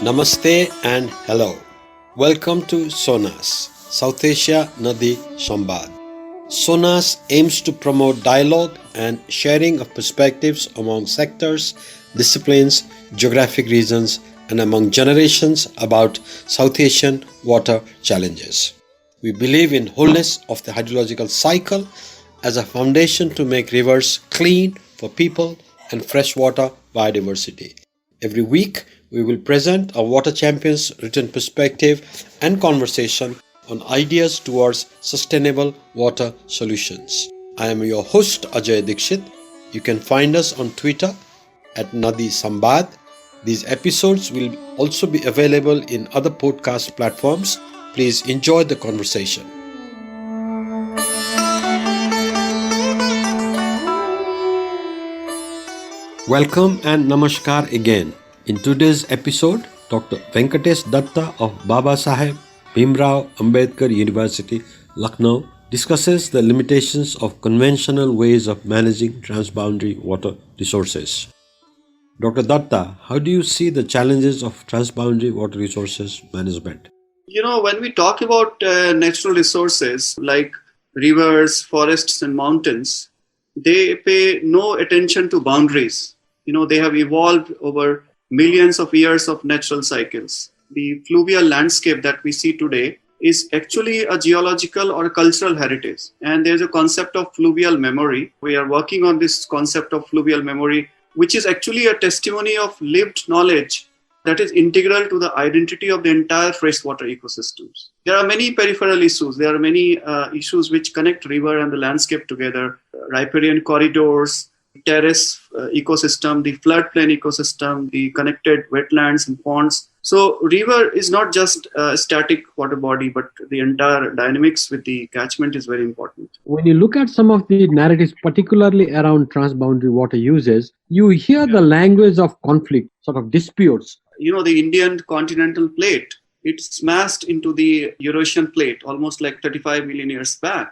Namaste and hello. Welcome to SONAS, South Asia Nadi Sambad. SONAS aims to promote dialogue and sharing of perspectives among sectors, disciplines, geographic regions, and among generations about South Asian water challenges. We believe in wholeness of the hydrological cycle as a foundation to make rivers clean for people and freshwater biodiversity. Every week, we will present our water champions' written perspective and conversation on ideas towards sustainable water solutions. I am your host Ajay Dikshit. You can find us on Twitter at Nadi Sambad. These episodes will also be available in other podcast platforms. Please enjoy the conversation. Welcome and namaskar again. In today's episode, Dr. Venkatesh Dutta of Baba Saheb Bhimrao Ambedkar University, Lukhnow, discusses the limitations of conventional ways of managing transboundary water resources. Dr. Datta, how do you see the challenges of transboundary water resources management? When we talk about natural resources like rivers, forests, and mountains, they pay no attention to boundaries. They have evolved over millions of years of natural cycles. The fluvial landscape that we see today is actually a geological or a cultural heritage. And there's a concept of fluvial memory. We are working on this concept of fluvial memory, which is actually a testimony of lived knowledge that is integral to the identity of the entire freshwater ecosystems. There are many peripheral issues. There are many issues which connect river and the landscape together. Riparian corridors, terrace ecosystem, the floodplain ecosystem, the connected wetlands and ponds. So river is not just a static water body, but the entire dynamics with the catchment is very important. When you look at some of the narratives, particularly around transboundary water uses, you hear the language of conflict, sort of disputes. The Indian continental plate, it smashed into the Eurasian plate almost like 35 million years back.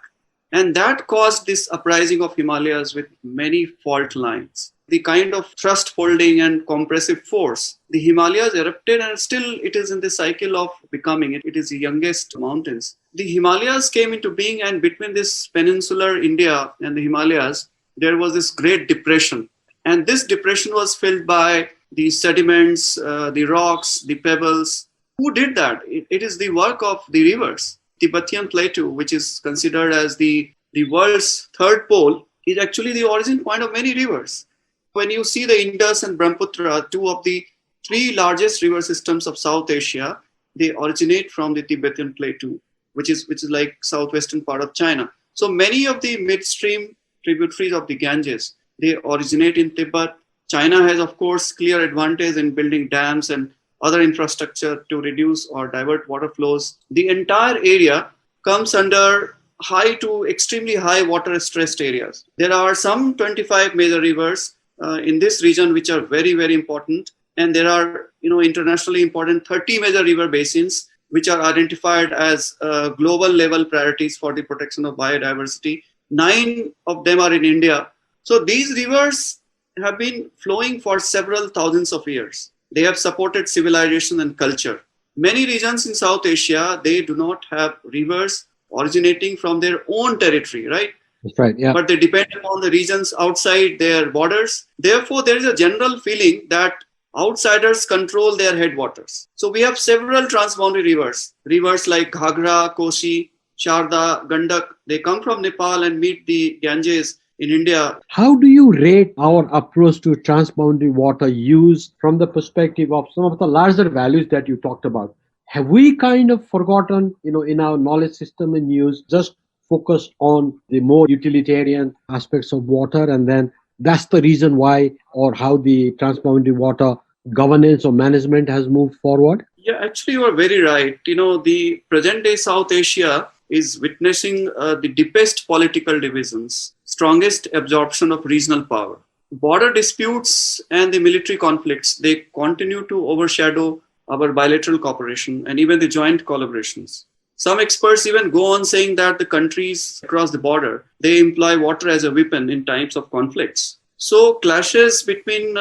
And that caused this uprising of Himalayas with many fault lines. The kind of thrust folding and compressive force, the Himalayas erupted and still it is in the cycle of becoming. It is the youngest mountains. The Himalayas came into being, and between this peninsular India and the Himalayas, there was this great depression. And this depression was filled by the sediments, the rocks, the pebbles. Who did that? It is the work of the rivers. Tibetan Plateau, which is considered as the world's third pole, is actually the origin point of many rivers. When you see the Indus and Brahmaputra, two of the three largest river systems of South Asia, they originate from the Tibetan Plateau, which is like southwestern part of China. So many of the midstream tributaries of the Ganges, they originate in Tibet. China has, of course, clear advantage in building dams and other infrastructure to reduce or divert water flows. The entire area comes under high to extremely high water stressed areas. There are some 25 major rivers in this region which are very, very important. And there are, internationally important 30 major river basins which are identified as global level priorities for the protection of biodiversity. 9 of them are in India. So these rivers have been flowing for several thousands of years. They have supported civilization and culture. Many regions in South Asia, they do not have rivers originating from their own territory, right? That's right, yeah. But they depend upon the regions outside their borders. Therefore, there is a general feeling that outsiders control their headwaters. So we have several transboundary rivers. Rivers like Ghagra, Kosi, Sharda, Gandak, they come from Nepal and meet the Ganges in India. How do you rate our approach to transboundary water use from the perspective of some of the larger values that you talked about? Have we kind of forgotten, in our knowledge system and use, just focused on the more utilitarian aspects of water, and then that's the reason why or how the transboundary water governance or management has moved forward? Yeah, actually, you are very right. The present day South Asia is witnessing the deepest political divisions, strongest absorption of regional power. Border disputes and the military conflicts, they continue to overshadow our bilateral cooperation and even the joint collaborations. Some experts even go on saying that the countries across the border, they employ water as a weapon in times of conflicts. So clashes between,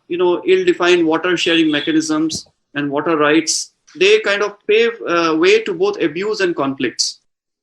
ill-defined water sharing mechanisms and water rights, they kind of pave way to both abuse and conflicts.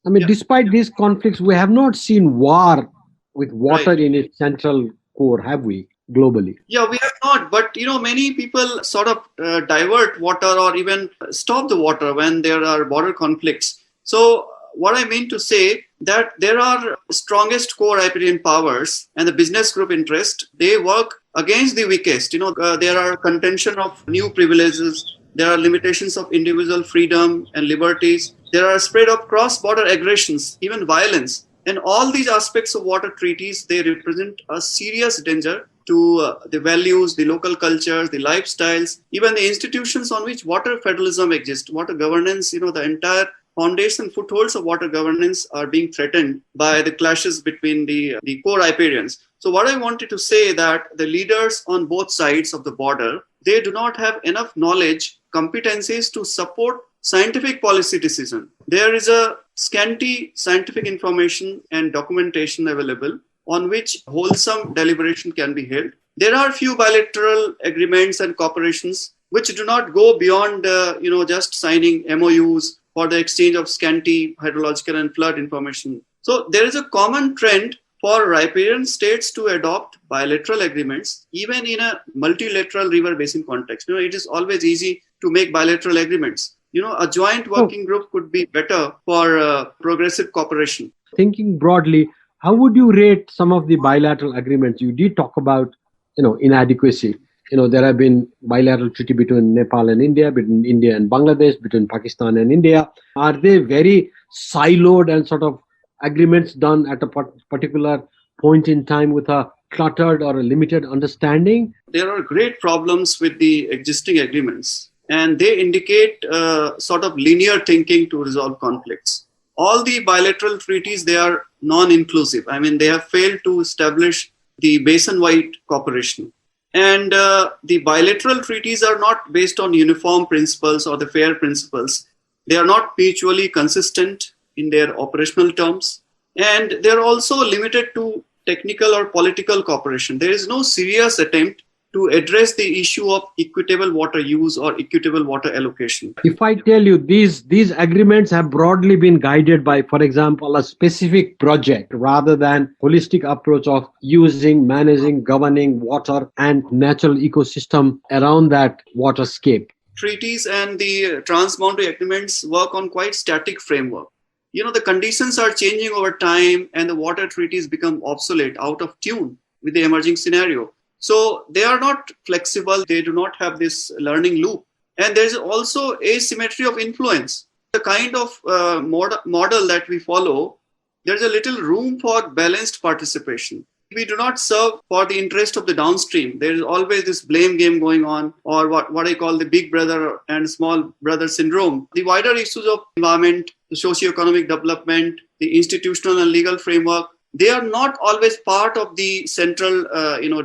I mean, Yeah, despite these conflicts, we have not seen war with water right. in its central core, have we, globally? Yeah, we have not, but many people sort of divert water or even stop the water when there are border conflicts. So, what I mean to say that there are strongest core riparian powers and the business group interest. They work against the weakest. There are contention of new privileges. There are limitations of individual freedom and liberties. There are spread of cross-border aggressions, even violence. And all these aspects of water treaties, they represent a serious danger to the values, the local cultures, the lifestyles, even the institutions on which water federalism exists, water governance, the entire foundation footholds of water governance are being threatened by the clashes between the core riparians. So what I wanted to say that the leaders on both sides of the border, they do not have enough knowledge, competencies to support scientific policy decision. There is a scanty scientific information and documentation available on which wholesome deliberation can be held. There are few bilateral agreements and cooperations which do not go beyond, just signing MOUs for the exchange of scanty hydrological and flood information. So there is a common trend for riparian states to adopt bilateral agreements, even in a multilateral river basin context. It is always easy to make bilateral agreements. A joint working group could be better for progressive cooperation. Thinking broadly, how would you rate some of the bilateral agreements? You did talk about, inadequacy. There have been bilateral treaty between Nepal and India, between India and Bangladesh, between Pakistan and India. Are they very siloed and sort of agreements done at a particular point in time with a cluttered or a limited understanding? There are great problems with the existing agreements, and they indicate sort of linear thinking to resolve conflicts. All the bilateral treaties, they are non-inclusive. I mean, they have failed to establish the basin-wide cooperation. And the bilateral treaties are not based on uniform principles or the fair principles. They are not mutually consistent in their operational terms. And they're also limited to technical or political cooperation. There is no serious attempt to address the issue of equitable water use or equitable water allocation. If I tell you these agreements have broadly been guided by, for example, a specific project rather than holistic approach of using, managing, governing water and natural ecosystem around that waterscape. Treaties and the transboundary agreements work on quite static framework. The conditions are changing over time and the water treaties become obsolete, out of tune with the emerging scenario. So they are not flexible. They do not have this learning loop. And there's also asymmetry of influence. The kind of model that we follow, there's a little room for balanced participation. We do not serve for the interest of the downstream. There is always this blame game going on, or what I call the big brother and small brother syndrome. The wider issues of environment, the socio-economic development, the institutional and legal framework, they are not always part of the central,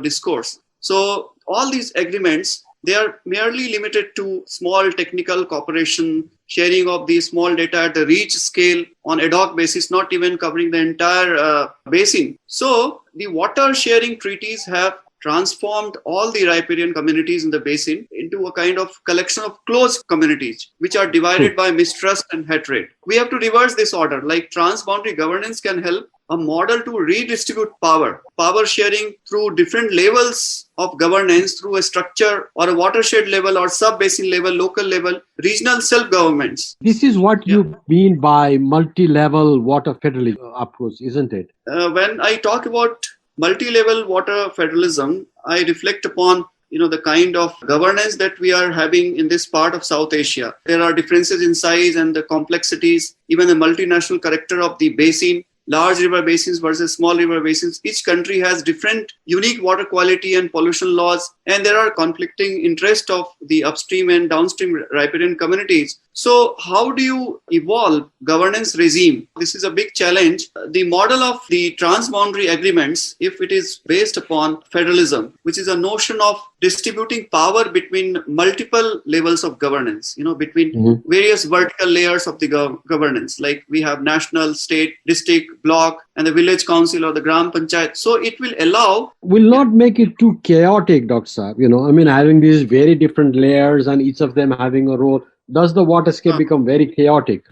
discourse. So all these agreements, they are merely limited to small technical cooperation, sharing of the small data at the reach scale on ad hoc basis, not even covering the entire basin. So the water sharing treaties have transformed all the riparian communities in the basin into a kind of collection of closed communities, which are divided by mistrust and hatred. We have to reverse this order. Like transboundary governance can help a model to redistribute power sharing through different levels of governance, through a structure or a watershed level or sub-basin level, local level, regional self-governments. This is what you mean by multi-level water federalism approach, isn't it? When I talk about multi-level water federalism, I reflect upon the kind of governance that we are having in this part of South Asia. There are differences in size and the complexities, even the multinational character of the basin. Large river basins versus small river basins. Each country has different unique water quality and pollution laws, and there are conflicting interests of the upstream and downstream riparian communities. So how do you evolve governance regime? This is a big challenge. The model of the transboundary agreements, if it is based upon federalism, which is a notion of distributing power between multiple levels of governance, between various vertical layers of the governance, like we have national, state, district, block, and the village council or the gram panchayat. So it will allow. Will not make it too chaotic, Dr. Saab. I mean, having these very different layers and each of them having a role, does the waterscape become very chaotic?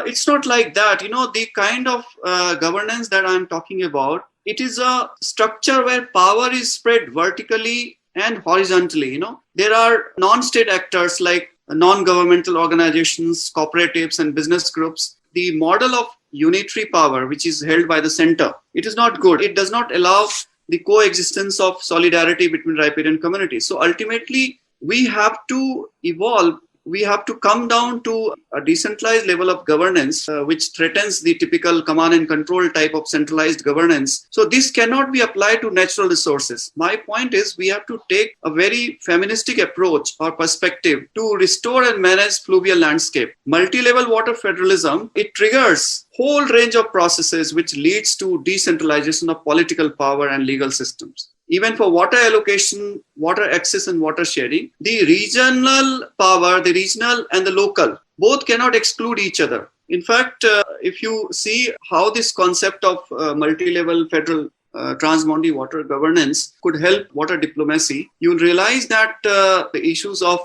It's not like that. The kind of governance that I'm talking about, it is a structure where power is spread vertically and horizontally. There are non-state actors like non-governmental organizations, cooperatives, and business groups. The model of unitary power, which is held by the center, it is not good. It does not allow the coexistence of solidarity between riparian communities. So ultimately, we have to evolve. We have to come down to a decentralized level of governance, which threatens the typical command and control type of centralized governance. So this cannot be applied to natural resources. My point is we have to take a very feministic approach or perspective to restore and manage fluvial landscape. Multi-level water federalism, it triggers whole range of processes which leads to decentralization of political power and legal systems. Even for water allocation, water access, and water sharing, the regional power, the regional and the local, both cannot exclude each other. In fact, if you see how this concept of multi-level federal transboundary water governance could help water diplomacy, you'll realize that the issues of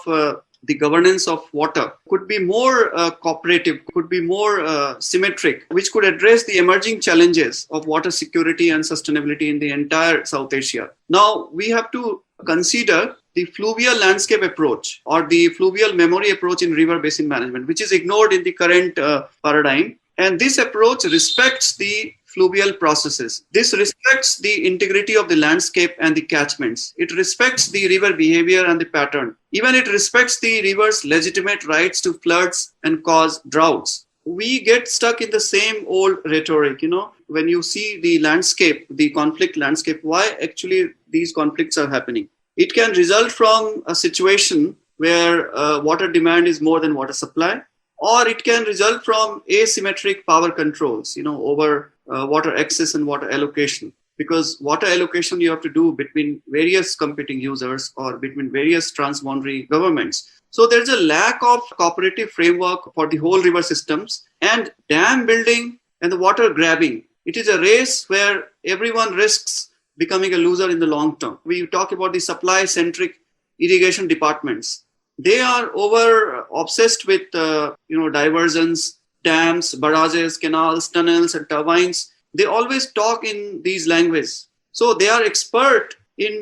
the governance of water could be more cooperative, could be more symmetric, which could address the emerging challenges of water security and sustainability in the entire South Asia. Now, we have to consider the fluvial landscape approach or the fluvial memory approach in river basin management, which is ignored in the current paradigm. And this approach respects the fluvial processes. This respects the integrity of the landscape and the catchments. It respects the river behavior and the pattern. Even it respects the river's legitimate rights to floods and cause droughts. We get stuck in the same old rhetoric, when you see the landscape, the conflict landscape, why actually these conflicts are happening. It can result from a situation where water demand is more than water supply, or it can result from asymmetric power controls, over water access and water allocation. Because water allocation you have to do between various competing users or between various transboundary governments. So there's a lack of cooperative framework for the whole river systems, and dam building and the water grabbing. It is a race where everyone risks becoming a loser in the long term. We talk about the supply-centric irrigation departments. They are over obsessed with diversions, dams, barrages, canals, tunnels, and turbines. They always talk in these languages. So they are expert in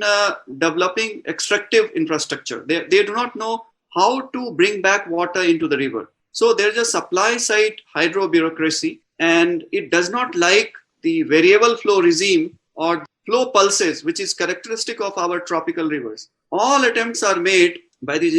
developing extractive infrastructure. They do not know how to bring back water into the river. So there's a supply side hydro bureaucracy, and it does not like the variable flow regime or flow pulses, which is characteristic of our tropical rivers. All attempts are made by these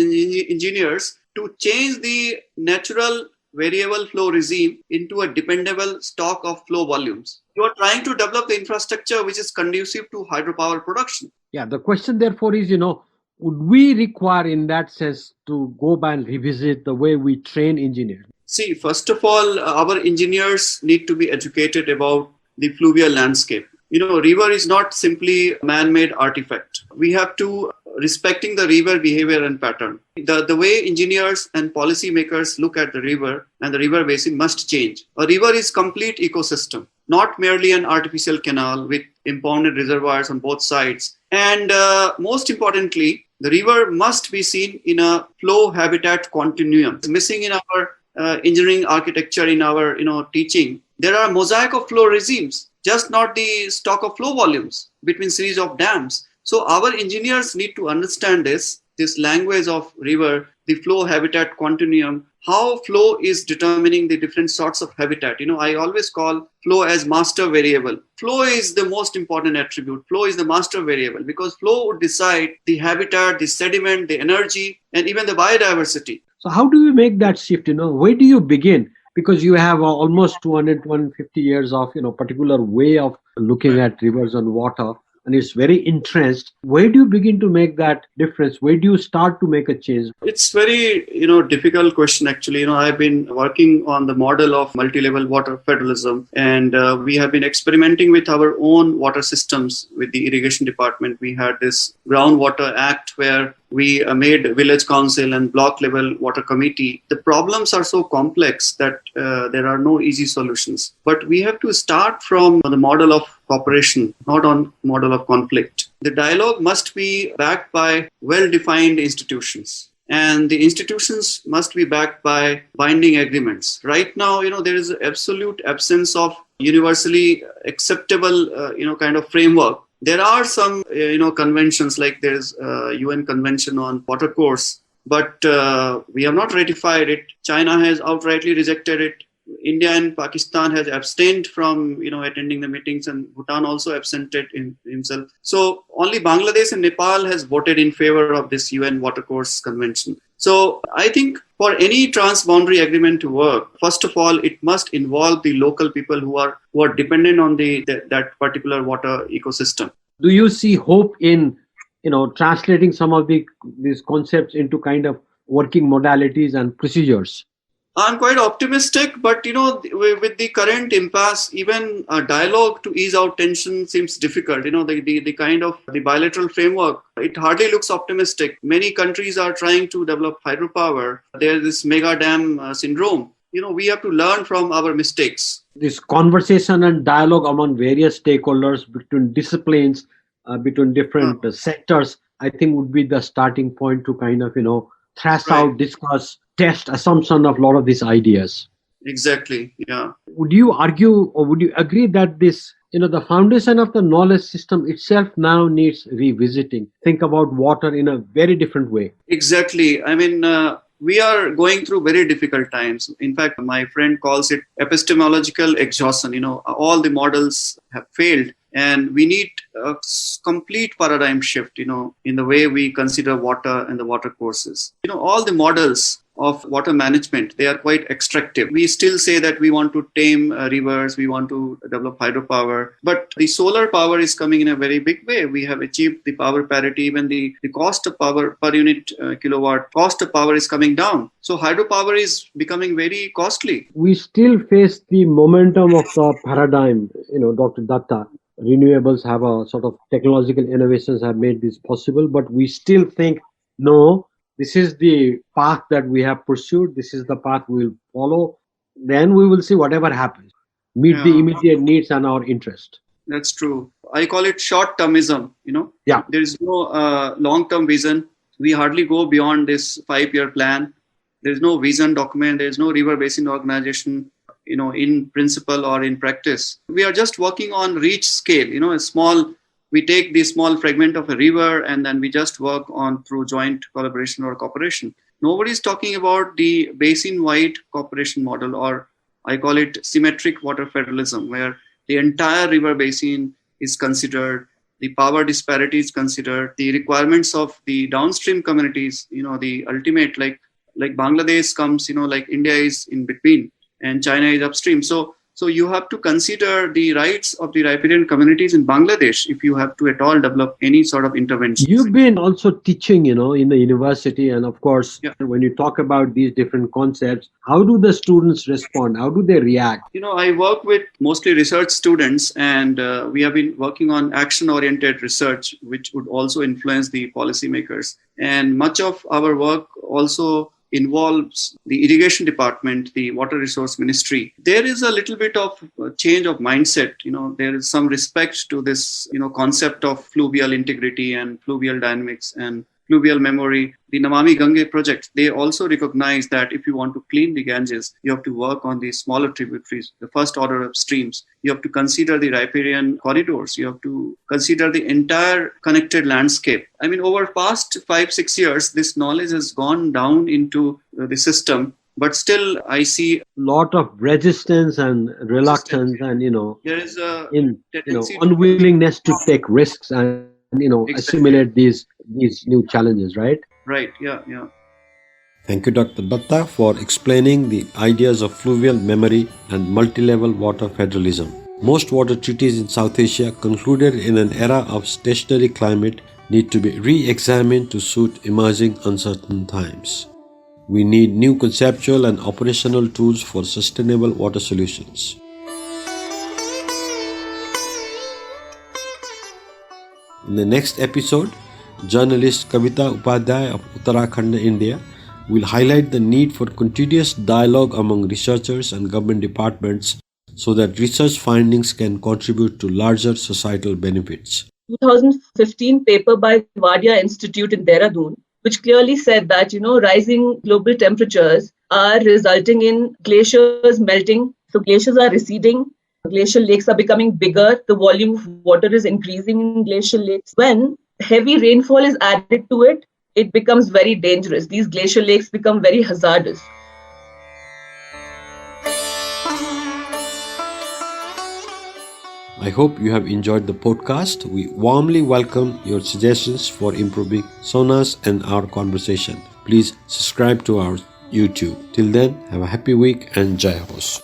engineers to change the natural variable flow regime into a dependable stock of flow volumes. You are trying to develop the infrastructure which is conducive to hydropower production. Yeah, the question therefore is, would we require in that sense to go back and revisit the way we train engineers? See, first of all, our engineers need to be educated about the fluvial landscape. River is not simply a man-made artifact. We have to respecting the river behavior and pattern. The way engineers and policymakers look at the river and the river basin must change. A river is complete ecosystem, not merely an artificial canal with impounded reservoirs on both sides. And most importantly, the river must be seen in a flow habitat continuum. It's missing in our engineering architecture, in our teaching. There are a mosaic of flow regimes, just not the stock of flow volumes between series of dams. So our engineers need to understand this language of river, the flow habitat continuum, how flow is determining the different sorts of habitat. I always call flow as master variable. Flow is the most important attribute. Flow is the master variable because flow would decide the habitat, the sediment, the energy, and even the biodiversity. So how do we make that shift? Where do you begin? Because you have almost 200, 250 years of, particular way of looking at rivers and water. and it's very entrenched, where do you begin to make that difference? Where do you start to make a change? It's very, difficult question actually. I've been working on the model of multi-level water federalism, and we have been experimenting with our own water systems with the irrigation department. We had this groundwater act where we made village council and block level water committee. The problems are so complex that there are no easy solutions. But we have to start from the model of cooperation, not on model of conflict. The dialogue must be backed by well-defined institutions. And the institutions must be backed by binding agreements. Right now, there is an absolute absence of universally acceptable, kind of framework. There are some, conventions, like there's a UN Convention on Watercourse, but we have not ratified it. China has outrightly rejected it. India and Pakistan has abstained from, attending the meetings, and Bhutan also absented himself. So only Bangladesh and Nepal has voted in favor of this UN Watercourse Convention. So I think for any transboundary agreement to work, first of all, it must involve the local people who are dependent on that particular water ecosystem. Do you see hope in translating some of these concepts into kind of working modalities and procedures? I'm quite optimistic, but with the current impasse, even a dialogue to ease out tension seems difficult. The kind of the bilateral framework, it hardly looks optimistic. Many countries are trying to develop hydropower. There's this mega dam syndrome. We have to learn from our mistakes. This conversation and dialogue among various stakeholders between disciplines, between different sectors, I think would be the starting point to kind of thrash out, discuss, test assumption of a lot of these ideas. Exactly. Yeah. Would you argue, or would you agree that this, the foundation of the knowledge system itself now needs revisiting? Think about water in a very different way. Exactly. I mean, we are going through very difficult times. In fact, my friend calls it epistemological exhaustion. All the models have failed. And we need a complete paradigm shift, in the way we consider water and the water courses. All the models of water management, they are quite extractive. We still say that we want to tame rivers, we want to develop hydropower, but the solar power is coming in a very big way. We have achieved the power parity. Even the cost of power per unit kilowatt, cost of power is coming down. So hydropower is becoming very costly. We still face the momentum of the paradigm, Dr. Datta. Renewables have a sort of technological innovations have made this possible, but we still think, no, this is the path that we have pursued. This is the path we will follow. Then we will see whatever happens. Meet the immediate needs and our interest. That's true. I call it short-termism, Yeah. There is no long-term vision. We hardly go beyond this 5-year plan. There is no vision document. There is no river basin organization, in principle or in practice. We are just working on reach scale, we take the small fragment of a river and then we just work on through joint collaboration or cooperation. Nobody is talking about the basin-wide cooperation model, or I call it symmetric water federalism, where the entire river basin is considered, the power disparity is considered, the requirements of the downstream communities, the ultimate, like Bangladesh comes, like India is in between and China is upstream. So you have to consider the rights of the riparian communities in Bangladesh if you have to at all develop any sort of intervention. You've been also teaching, in the university. And of course, when you talk about these different concepts, how do the students respond? How do they react? I work with mostly research students, and we have been working on action-oriented research, which would also influence the policymakers. And much of our work also involves the irrigation department, the water resource ministry. There is a little bit of change of mindset. There is some respect to this, concept of fluvial integrity and fluvial dynamics and fluvial memory. The Namami Gange project, they also recognize that if you want to clean the Ganges, you have to work on the smaller tributaries, the first order of streams. You have to consider the riparian corridors. You have to consider the entire connected landscape. I mean, over past 5-6 years, this knowledge has gone down into the system. But still, I see a lot of resistance and reluctance, and there is a unwillingness to take risks and assimilate these new challenges, right? Right. Yeah. Thank you, Dr. Dutta, for explaining the ideas of fluvial memory and multi-level water federalism. Most water treaties in South Asia concluded in an era of stationary climate need to be re-examined to suit emerging uncertain times. We need new conceptual and operational tools for sustainable water solutions. In the next episode, journalist Kavita Upadhyay of Uttarakhand, India, will highlight the need for continuous dialogue among researchers and government departments so that research findings can contribute to larger societal benefits. 2015 paper by Wadia Institute in Dehradun, which clearly said that, rising global temperatures are resulting in glaciers melting. So glaciers are receding. Glacial lakes are becoming bigger. The volume of water is increasing in glacial lakes. When heavy rainfall is added to it, it becomes very dangerous. These glacial lakes become very hazardous. I hope you have enjoyed the podcast. We warmly welcome your suggestions for improving SONAS and our conversation. Please subscribe to our YouTube. Till then, have a happy week and Jai Hos.